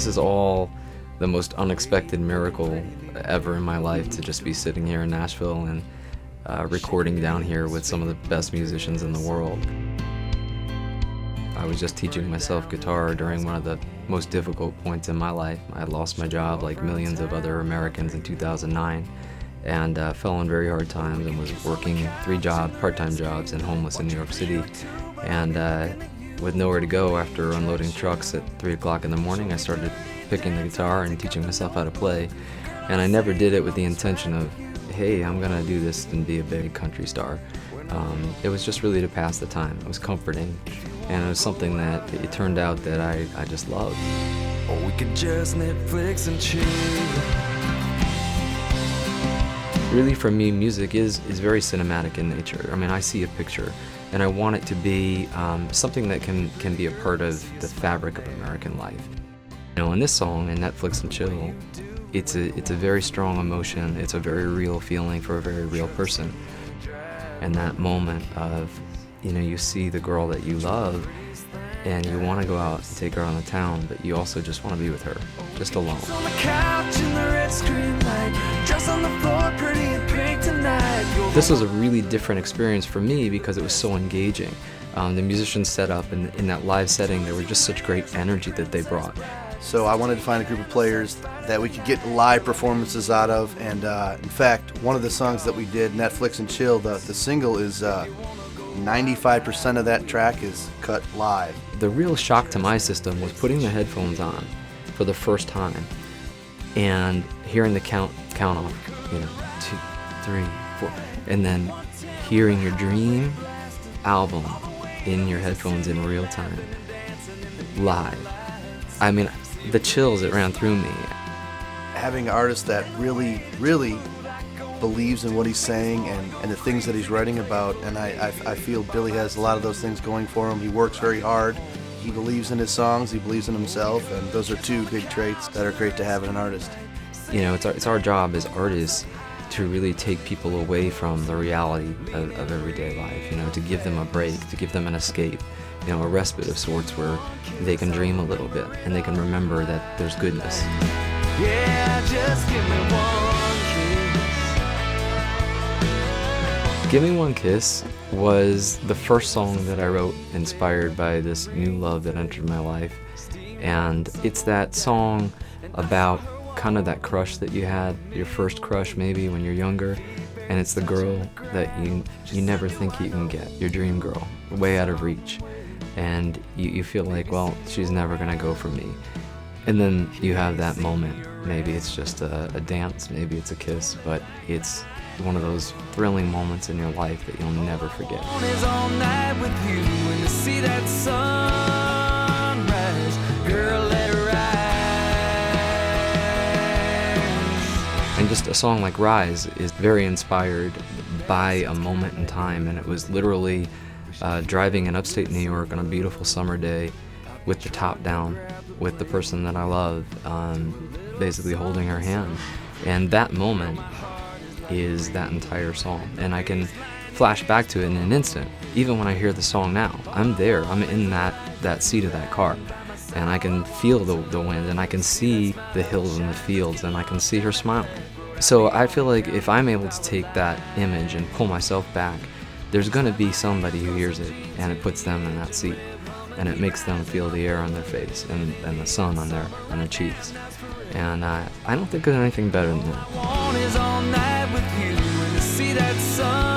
This is all the most unexpected miracle ever in my life, to just be sitting here in Nashville and recording down here with some of the best musicians in the world. I was just teaching myself guitar during one of the most difficult points in my life. I had lost my job like millions of other Americans in 2009, and fell on very hard times and was working 3 part-time jobs and homeless in New York City. And with nowhere to go after unloading trucks at 3 o'clock in the morning, I started picking the guitar and teaching myself how to play. And I never did it with the intention of, hey, I'm gonna do this and be a big country star. It was just really to pass the time. It was comforting, and it was something that it turned out that I just loved. Or we could just Netflix and chill. Really, for me, music is very cinematic in nature. I mean, I see a picture, and I want it to be something that can be a part of the fabric of American life. You know, in this song, in Netflix and Chill, it's a very strong emotion. It's a very real feeling for a very real person. And that moment of, you know, you see the girl that you love, and you want to go out and take her on the town, but you also just want to be with her, just alone. On the couch in the red screen light, dress on the floor, pretty and pink tonight. This was a really different experience for me because it was so engaging. The musicians set up, and in that live setting, there was just such great energy that they brought. So I wanted to find a group of players that we could get live performances out of, and in fact, one of the songs that we did, Netflix and Chill, the single is 95% of that track is cut live. The real shock to my system was putting the headphones on for the first time and hearing the count off, you know, 2, 3, 4, and then hearing your dream album in your headphones in real time, live. I mean, the chills that ran through me. Having an artist that really, really believes in what he's saying and the things that he's writing about, and I feel Billy has a lot of those things going for him. He works very hard. He believes in his songs, he believes in himself, and those are 2 big traits that are great to have in an artist. You know, it's our job as artists to really take people away from the reality of everyday life, you know, to give them a break, to give them an escape, you know, a respite of sorts where they can dream a little bit and they can remember that there's goodness. Yeah, just give me one kiss. Give Me One Kiss was the first song that I wrote inspired by this new love that entered my life. And it's that song about kind of that crush that you had, your first crush maybe when you're younger, and it's the girl that you never think you can get, your dream girl, way out of reach. And you feel like, well, she's never gonna go for me. And then you have that moment. Maybe it's just a dance, maybe it's a kiss, but it's one of those thrilling moments in your life that you'll never forget. All night with you and to see that sunrise, girl, let it rise. And just a song like Rise is very inspired by a moment in time, and it was literally driving in upstate New York on a beautiful summer day with the top down, with the person that I love, basically holding her hand. And that moment is that entire song. And I can flash back to it in an instant. Even when I hear the song now, I'm there, I'm in that seat of that car. And I can feel the wind, and I can see the hills and the fields, and I can see her smiling. So I feel like if I'm able to take that image and pull myself back, there's going to be somebody who hears it, and it puts them in that seat, and it makes them feel the air on their face and the sun on their cheeks. And I don't think there's anything better than that. All night with you and to see that sun.